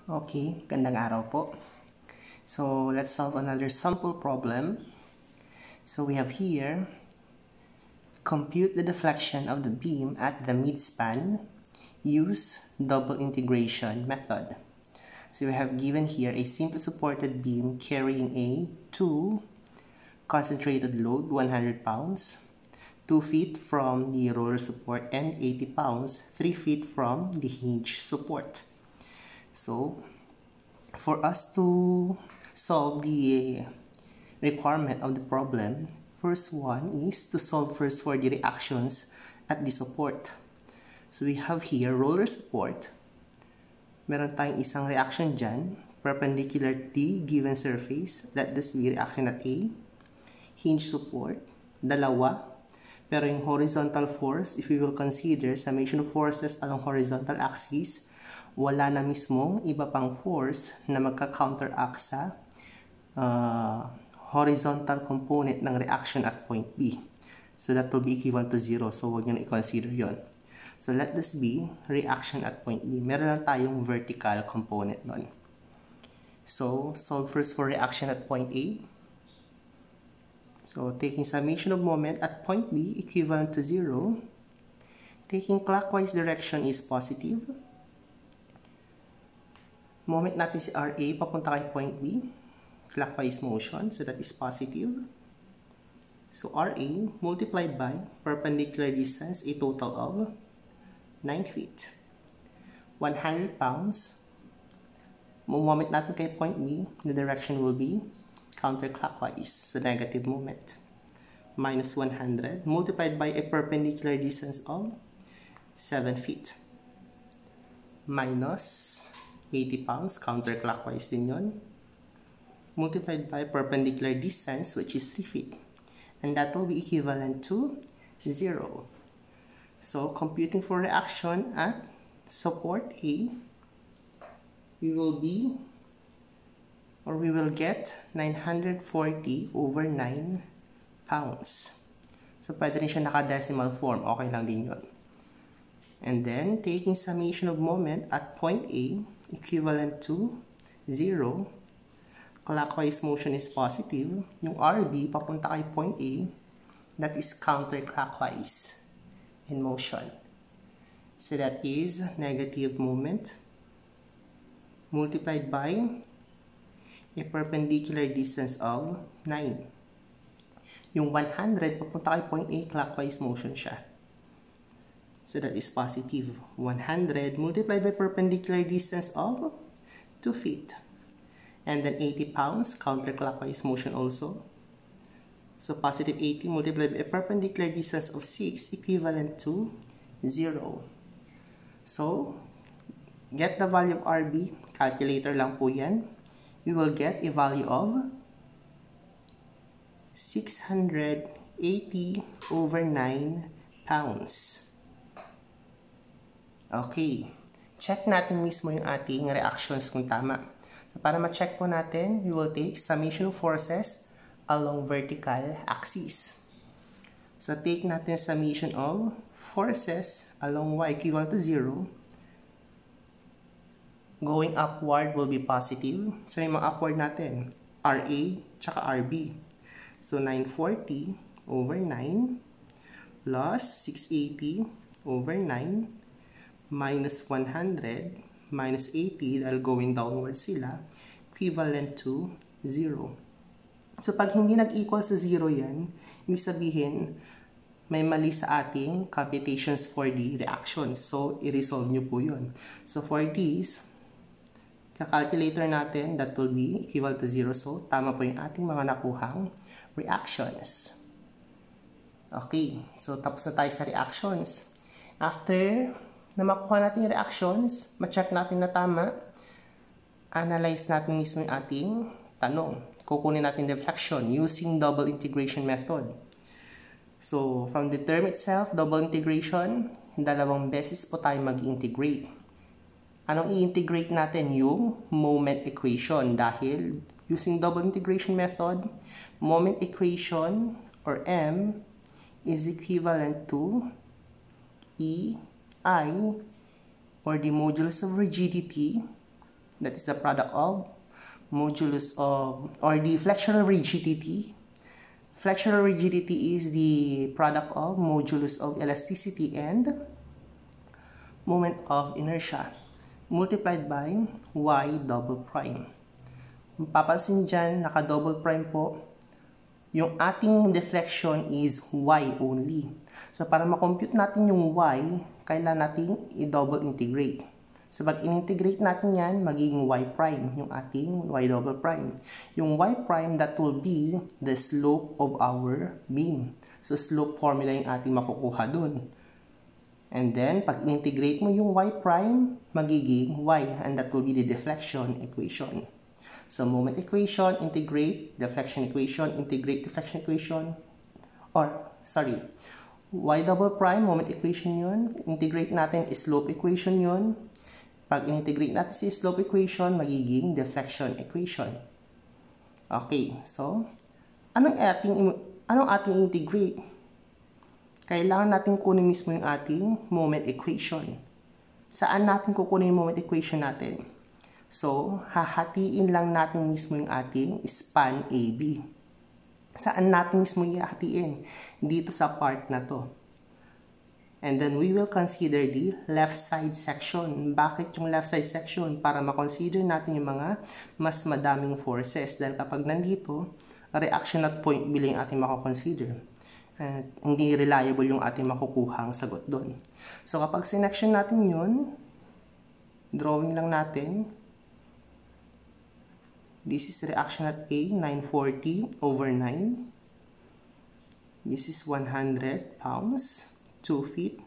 Okay, gandang araw po. So, let's solve another sample problem. So, we have here, compute the deflection of the beam at the midspan, use double integration method. So, we have given here a simply supported beam carrying a 2 concentrated load, 100 pounds, 2 feet from the roller support, and 80 pounds, 3 feet from the hinge support. So, for us to solve the requirement of the problem, first one is to solve first for the reactions at the support. So, we have here roller support. Meron tayong isang reaction dyan, perpendicular to the given surface. Let this be reaction at A. Hinge support, dalawa. Pero yung horizontal force, if we will consider summation of forces along horizontal axis, wala na mismong iba pang force na magka-counteract sa horizontal component ng reaction at point B. So that will be equivalent to 0. So huwag nyo na i-consider yon. So let this be reaction at point B. Meron lang tayong vertical component nun. So solve first for reaction at point A. So taking summation of moment at point B equivalent to 0. Taking clockwise direction is positive. Moment natin si RA papunta kay point B. Clockwise motion. So that is positive. So RA multiplied by perpendicular distance, a total of 9 feet. 100 pounds. Moment natin kay point B, the direction will be counterclockwise. So negative moment. Minus 100 multiplied by a perpendicular distance of 7 feet. Minus 80 pounds, counterclockwise din yun. Multiplied by perpendicular distance, which is 3 feet. And that will be equivalent to 0. So, computing for reaction at support A, we will get 940 over 9 pounds. So, pwede rin siya naka-decimal form. Okay lang din yun. And then, taking summation of moment at point A, equivalent to 0. Clockwise motion is positive. Yung RB papunta kay point A, that is counterclockwise in motion. So that is negative moment multiplied by a perpendicular distance of 9. Yung 100 papunta kay point A, clockwise motion siya. So that is positive. 100 multiplied by perpendicular distance of 2 feet. And then 80 pounds, counterclockwise motion also. So positive 80 multiplied by a perpendicular distance of 6 equivalent to 0. So, get the value of RB. Calculator lang po yan. We will get a value of 680 over 9 pounds. Okay, check natin mismo yung ating reactions kung tama. So, para ma-check po natin, we will take summation of forces along vertical axis. So, take natin summation of forces along y equivalent to 0. Going upward will be positive. So, yung mga upward natin, RA tsaka RB. So, 940 over 9 plus 680 over 9 minus 100 minus 80 dahil going downward sila, equivalent to 0. So, pag hindi nag-equal sa 0 yan, ibig sabihin, may mali sa ating computations for the reactions. So, i-resolve nyo po yun. So, for this, ka-calculator natin, that will be equal to 0. So, tama po yung ating mga nakuhang reactions. Okay. So, tapos na tayo sa reactions. After na makuha natin yung reactions, ma-check natin na tama, analyze natin mismo yung ating tanong. Kukunin natin deflection using double integration method. So, from the term itself, double integration, dalawang beses po tayo mag-integrate. Anong i-integrate natin? Yung moment equation. Dahil, using double integration method, moment equation, or M, is equivalent to E I, or the modulus of rigidity, that is the product of modulus of, or the flexural rigidity. Flexural rigidity is the product of modulus of elasticity and moment of inertia multiplied by y double prime. Mapapansin dyan, naka-double prime po, yung ating deflection is y only. So, para makompute natin yung y, kailangan natin i-double integrate. So, pag in-integrate natin yan, magiging y prime, yung ating y double prime. Yung y prime, that will be the slope of our beam. So, slope formula yung ating makukuha dun. And then, pag in-integrate mo yung y prime, magiging y, and that will be the deflection equation. So, moment equation, integrate, deflection equation, integrate, deflection equation, or, sorry, y double prime, moment equation yun, integrate natin, slope equation yun. Pag in-integrate natin si slope equation, magiging deflection equation. Okay, so, anong ating integrate? Kailangan natin kunin mismo yung ating moment equation. Saan natin kukunin yung moment equation natin? So, hahatiin lang natin mismo yung ating span AB. Saan natin mismo ihahatiin? Dito sa part na to. And then, we will consider the left side section. Bakit yung left side section? Para makonsider natin yung mga mas madaming forces. Dahil kapag nandito, reaction at point B lang yung ating makakonsider. At hindi reliable yung ating makukuhang sagot doon. So, kapag sinection natin yun, drawing lang natin. This is reaction at A, 940 over 9. This is 100 pounds. 2 feet.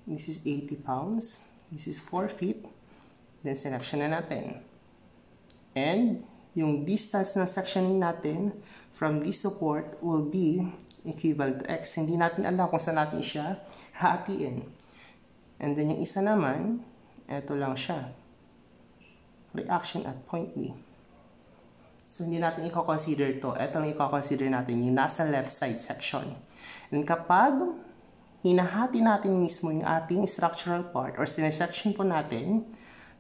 This is 80 pounds. This is 4 feet. Then, selection na natin. And, yung distance na sectioning natin from this support will be equivalent to x. Hindi natin alam kung saan natin siya hatiin. And then, yung isa naman, eto lang siya. Reaction at point B. So, hindi natin i-consider to. Ito lang i-consider natin yung nasa left side section. And kapag hinahati natin mismo yung ating structural part or sinesection po natin,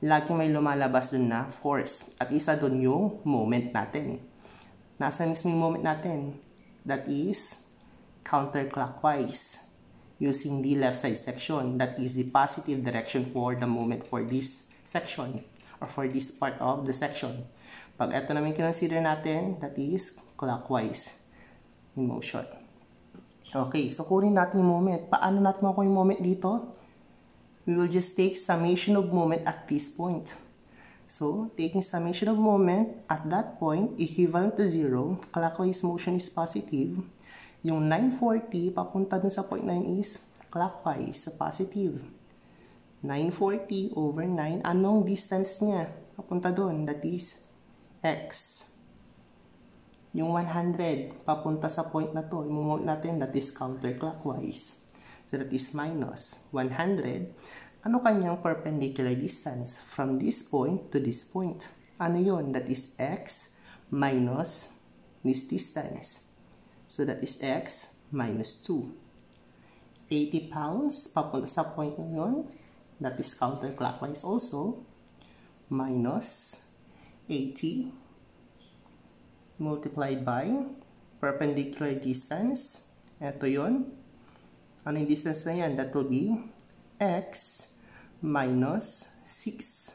laging may lumalabas dun na force. At isa dun yung moment natin. Nasa mismo yung moment natin? That is counterclockwise using the left side section. That is the positive direction for the moment for this section or for this part of the section. Pag ito namin consider natin, that is clockwise in motion. Okay, so kunin natin yung moment. Paano natin makuha yung moment dito? We will just take summation of moment at this point. So, taking summation of moment at that point, equivalent to 0, clockwise motion is positive. Yung 940, papunta dun sa point 9 is clockwise, so positive. 940 over 9, anong distance niya? Papunta dun, that is x. Yung 100, papunta sa point na to, i-moment natin, that is counterclockwise. So, that is minus 100. Ano kanyang perpendicular distance? From this point to this point. Ano yun? That is x minus this distance. So, that is x minus 2. 80 pounds, papunta sa point na yun. That is counterclockwise also. Minus 80 multiplied by perpendicular distance. Ito yun. Ano yung distance na yan? That will be x minus 6.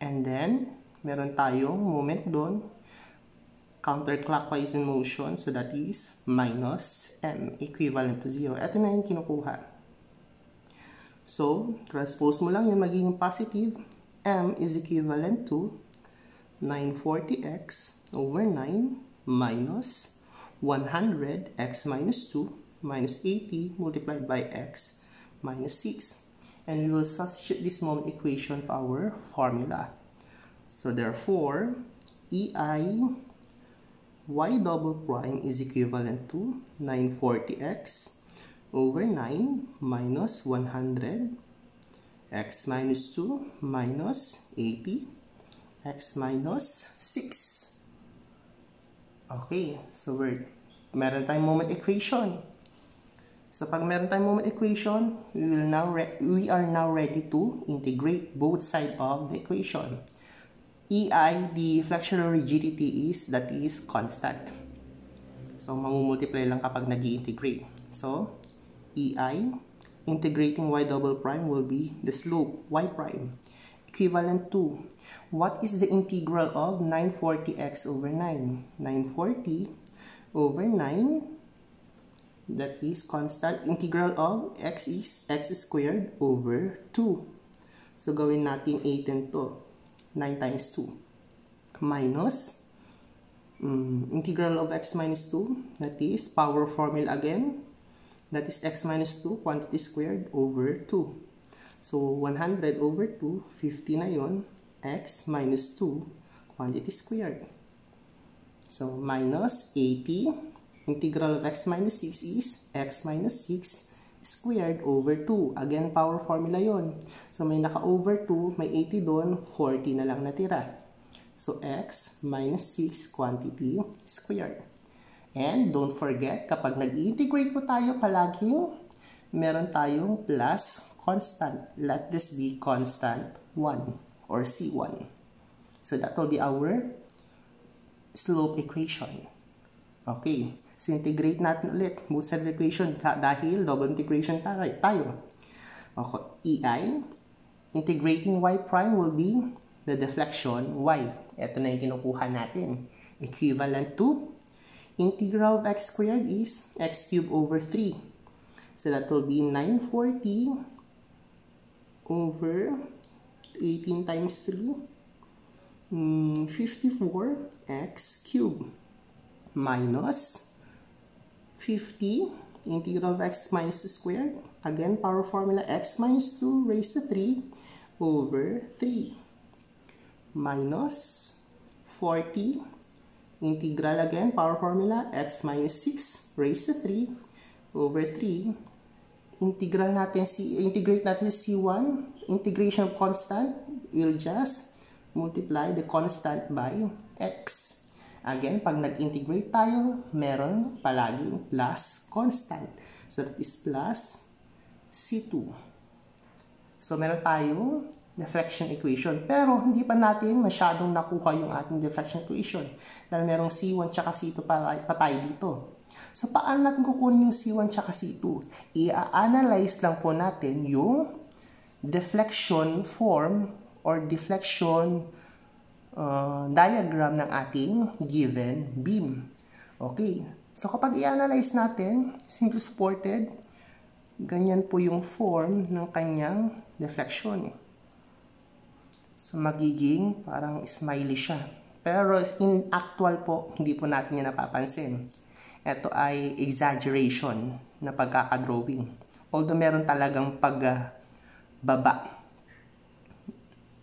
And then, meron tayong moment doon. Counterclockwise in motion. So, that is minus m equivalent to 0. Ito na yung kinukuha. So, transpose mo lang yung magiging positive. M is equivalent to 940x over 9 minus 100 x minus 2 minus 80 multiplied by x minus 6. And we will substitute this moment equation to our formula. So therefore, EI y double prime is equivalent to 940x over 9 minus 100 x minus 2 minus 80 x minus 6. Okay, so meron tayong moment equation. So, pag meron tayong moment equation, we are now ready to integrate both sides of the equation. EI, the flexural rigidity that is constant. So, mamumultiply lang kapag nag-i-integrate. So, EI, integrating y double prime will be the slope, y prime, equivalent to, what is the integral of 940x over 9? 940 over 9, that is constant. Integral of x is x squared over 2. So, gawin natin 8 and 2. 9 times 2. Minus, integral of x minus 2, that is power formula again. That is x minus 2, quantity squared over 2. So, 100 over 2, 50 na yun. X minus 2, quantity squared. So, minus 80. Integral of x minus 6 is x minus 6 squared over 2. Again, power formula yon. So, may naka-over 2, may 80 doon, 40 na lang natira. So, x minus 6 quantity squared. And don't forget, kapag nag-integrate po tayo, palaging meron tayong plus constant. Let this be constant 1 or C1. So, that will be our slope equation. Okay. So, integrate natin ulit both side of the equation dahil double integration tayo. Okay. EI, integrating y prime will be the deflection y. Ito na yung kinukuha natin. Equivalent to, integral of x squared is x cubed over 3. So, that will be 940 over 18 times 3, 54x cubed minus 50, integral of x minus 2 squared. Again, power formula, x minus 2 raised to 3 over 3. Minus 40, integral again, power formula, x minus 6 raised to 3 over 3. Integrate natin si C1. Integration of constant, we'll just multiply the constant by x. Again, pag nag-integrate tayo, meron palaging plus constant. So, that is plus C2. So, meron tayong deflection equation. Pero, hindi pa natin masyadong nakuha yung ating deflection equation. Dahil merong C1 tsaka C2 pa tayo dito. So, paano natin kukunin yung C1 tsaka C2? I-analyze lang po natin yung deflection form or deflection diagram ng ating given beam. Okay. So, kapag i-analyze natin, simple supported, ganyan po yung form ng kanyang deflection. So, magiging parang smiley siya. Pero, in actual po, hindi po natin yan napapansin. Ito ay exaggeration na pagkakadrawing. Although, meron talagang pagbaba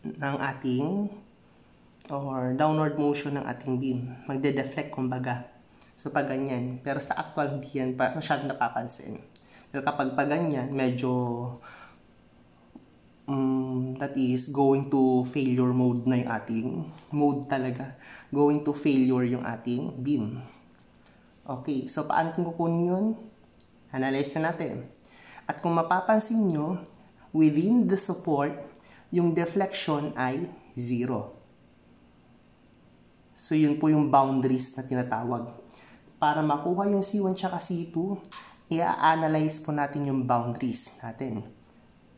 ng ating or downward motion ng ating beam. Magde-deflect kumbaga. So, pag ganyan. Pero sa actual, hindi yan masyadong napapansin. Dahil kapag pag ganyan, medyo that is going to failure mode na yung ating mode talaga. Going to failure yung ating beam. Okay. So, paano kung kukunin yun? Analyze na natin. At kung mapapansin nyo, within the support, yung deflection ay 0. So, yun po yung boundaries na tinatawag. Para makuha yung C1 tsaka C2, i-analyze po natin yung boundaries natin.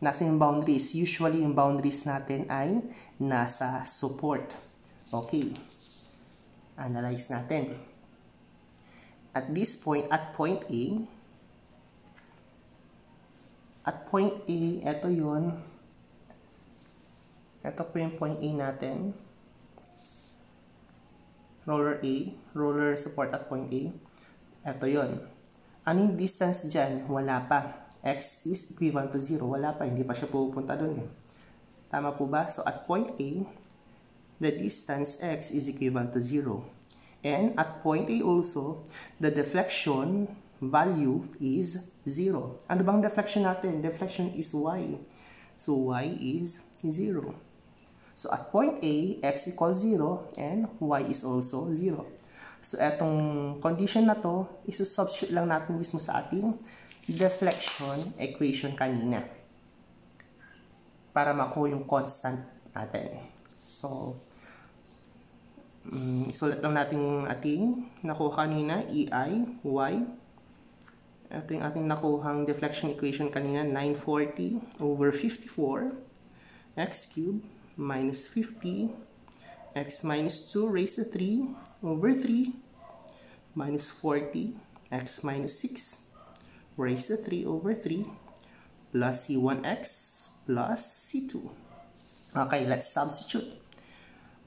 Nasa yung boundaries? Usually, yung boundaries natin ay nasa support. Okay. Analyze natin. At this point, at point A, ito yun. Ito po yung point A natin. Roller support at point A. Ito yun. Ano yung distance dyan? Wala pa. X is equivalent to 0. Wala pa. Hindi pa siya pupunta dun eh. Tama po ba? So, at point A, the distance x is equivalent to 0. And at point A also, the deflection value is 0. Ano bang deflection natin? Deflection is y. So, y is 0. So, at point A, x equals 0 and y is also 0. So, etong condition na to, isusubstitute lang natin mismo sa ating deflection equation kanina para makuha yung constant natin. So, isulat lang natin yung ating nakuha kanina, EI, Y. Ito yung ating nakuhang deflection equation kanina, 940 over 54, x cubed minus 50, x minus 2 raised to 3 over 3 minus 40, x minus 6 raised to 3 over 3 plus C1x plus C2. Okay, let's substitute.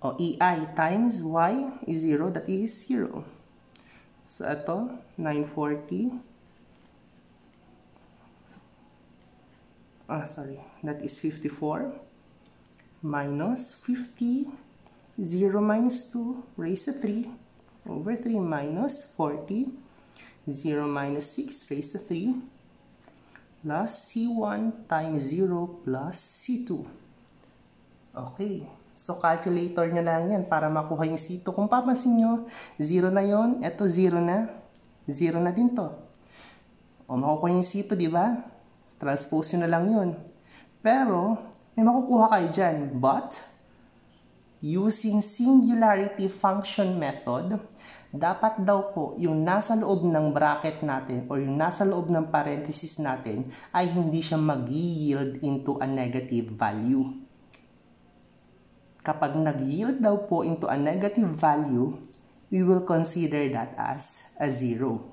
EI times y is 0, that is 0. So, ito, 940. That is 54 minus 50, 0 minus 2 raised to 3 over 3 minus 40, 0 minus 6 raised to 3 plus C1 times 0 plus C2. Okay, so calculator nyo lang yan para makuha yung C2. Kung papansin nyo, 0 na yon, eto 0 na, 0 na din to. Makukuha yung C2, di ba? Transpose nyo na lang yun. Pero, may makukuha kayo dyan. But, using singularity function method, dapat daw po yung nasa loob ng bracket natin or yung nasa loob ng parenthesis natin ay hindi siya mag-yield into a negative value. Kapag nag-yield daw po into a negative value, we will consider that as a 0.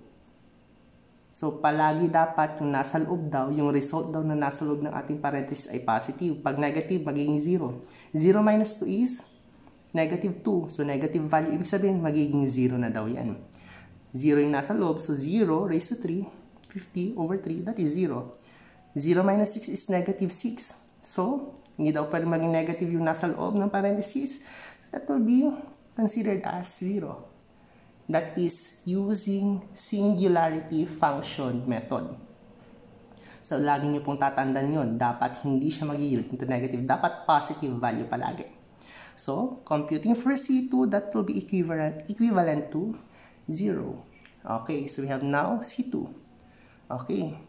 So, palagi dapat yung nasa loob daw, yung result daw na nasa loob ng ating parenthesis ay positive. Pag negative, magiging 0. 0 minus 2 is negative 2. So, negative value, ibig sabihin, magiging 0 na daw yan. 0 yung nasa loob. So, 0 raised to 3, 50 over 3, that is 0. 0 minus 6 is negative 6. So, hindi daw pwede maging negative yung nasa loob ng parenthesis. So, that will be considered as 0. That is using singularity function method. So, lagi nyo pong tatandaan yun. Dapat hindi siya mag-yield into negative. Dapat positive value palagi. So, computing for C2, that will be equivalent to 0. Okay, so we have now C2. Okay.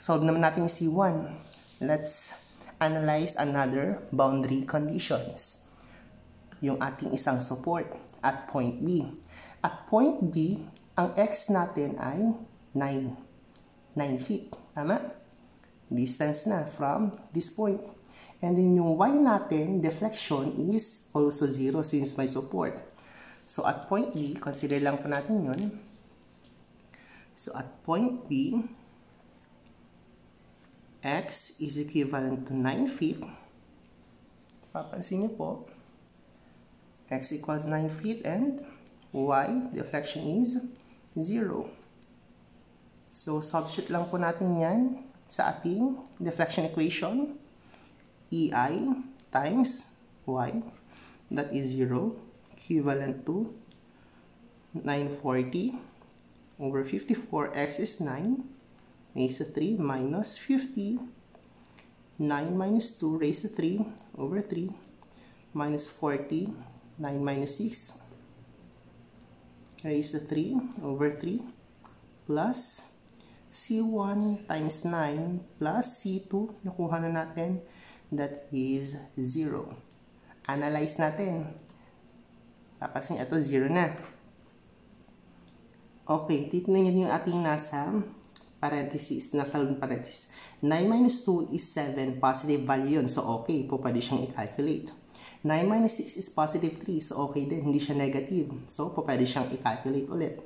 Solve naman natin yung C1. Let's analyze another boundary conditions. Yung ating isang support at point B. At point B, ang x natin ay 9 feet. Tama? Distance na from this point. And then yung y natin, deflection is also 0 since may support. So at point B, consider lang po natin yun. So at point B, x is equivalent to 9 feet. Papansin niyo po, x equals 9 feet and y, deflection is 0. So, substitute lang po natin yan sa ating deflection equation. EI times y, that is 0, equivalent to 940 over 54, x is 9, raised to 3 minus 50, 9 minus 2 raised to 3 over 3, minus 40, 9 minus 6, raised to 3 over 3, plus C1 times 9 plus C2, nakuha na natin, that is 0. Analyze natin. Tapos ito 0 na. Okay, titignan nyo yung ating nasa parenthesis, nasa parenthesis. 9 minus 2 is 7, positive value yun. So, okay, po pwede siyang i-calculate. 9 minus 6 is positive 3, so okay din, hindi siya negative. So, po pwede siyang i-calculate ulit.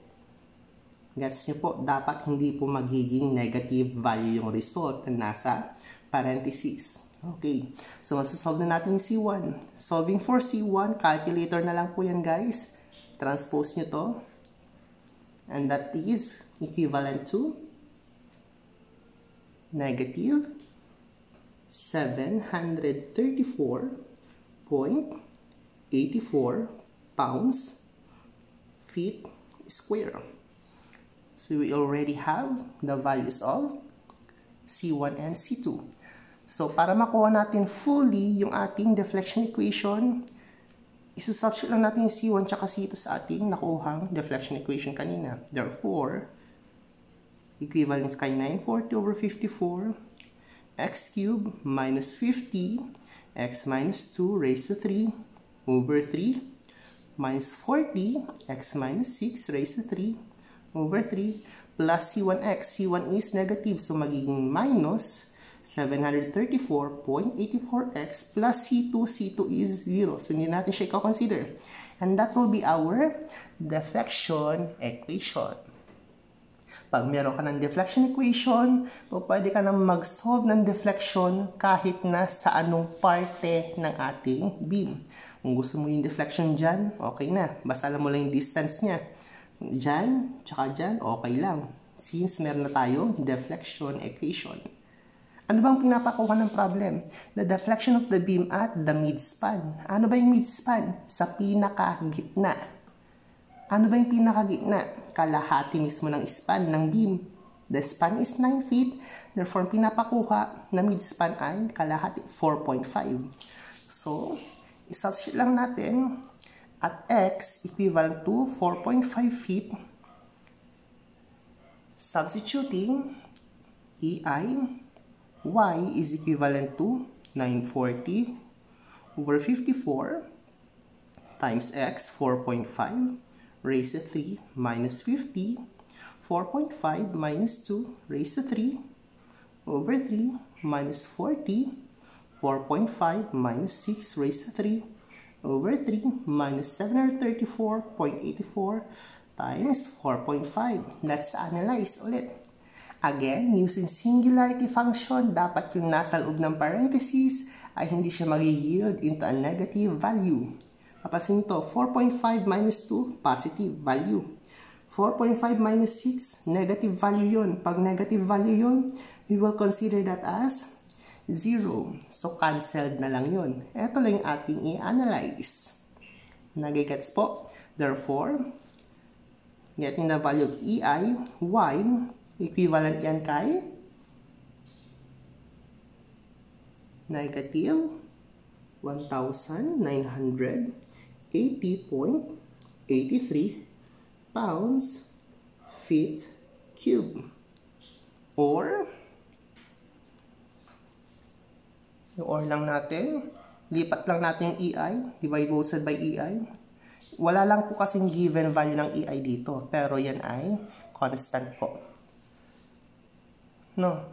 Gets nyo po, dapat hindi po magiging negative value yung result na nasa parenthesis. Okay, so masasolve na natin yung C1. Solving for C1, calculator na lang po yan guys. Transpose nyo to. And that is equivalent to negative 734.84 pounds feet square. So we already have the values of C1 and C2. So para makuha natin fully yung ating deflection equation, isusubstitute lang natin yung C1 tsaka C2 sa ating nakuhang deflection equation kanina. Therefore, equivalent kay 940 over 54, x cubed minus 50, x minus 2 raised to 3 over 3, minus 40, x minus 6 raised to 3 over 3, plus C1x. C1 is negative, so magiging minus 734.84x plus C2. C2 is 0. So, hindi natin siya i-consider. And that will be our deflection equation. Pag meron ka ng deflection equation, pwede ka nang mag-solve ng deflection kahit na sa anong parte ng ating beam. Kung gusto mo yung deflection dyan, okay na. Basta alam mo lang yung distance niya. Dyan, tsaka dyan, okay lang. Since meron na tayong deflection equation. Ano bang pinapakuha ng problem? The deflection of the beam at the midspan. Ano ba yung midspan? Sa pinakagitna. Ano ba yung pinakagitna? Kalahati mismo ng span ng beam. The span is 9 feet. Therefore, pinapakuha na midspan ay kalahati, 4.5. So, isubstitute lang natin at x equivalent to 4.5 feet. Substituting EI, y is equivalent to 940 over 54 times x, 4.5 raised to 3 minus 50, 4.5 minus 2 raised to 3 over 3 minus 40, 4.5 minus 6 raised to 3 over 3 minus 734.84 times 4.5. Let's analyze ulit. Again, using singularity function, dapat yung nasa loob ng parentheses ay hindi siya mag-yield into a negative value. Papasin ito, 4.5 minus 2, positive value. 4.5 minus 6, negative value yun. Pag negative value yun, we will consider that as 0. So, cancelled na lang yun. Ito lang yung ating i-analyze. Nagigets po? Therefore, getting the value of EI, y, equivalent yan kay negative 1,980.83 pounds feet cube. Or, yung lang natin, lipat lang natin yung EI, divide both sides by EI. Wala lang po kasing given value ng EI dito, pero yan ay constant po. No?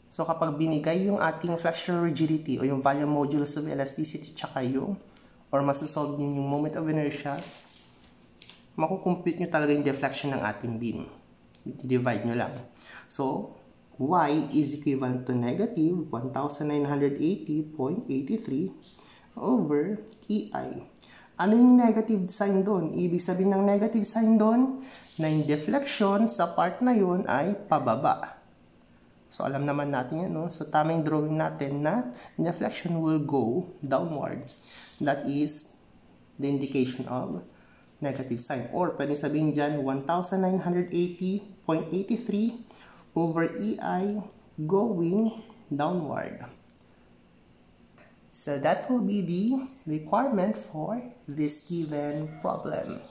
So, kapag binigay yung ating flexural rigidity o yung volume modulus of elasticity tsaka yung, or masasolve nyo yung moment of inertia, makukompute nyo talaga yung deflection ng ating beam. I-divide nyo lang. So, y is equivalent to negative 1,980.83 over EI. Ano yung negative sign doon? Ibig sabihin ng negative sign doon na yung deflection sa part na yun ay pababa. So, alam naman natin yan, no? So, tamang drawing natin na deflection will go downward. That is the indication of negative sign. Or, pwede sabihin dyan, 1,980.83 over EI going downward. So, that will be the requirement for this given problem.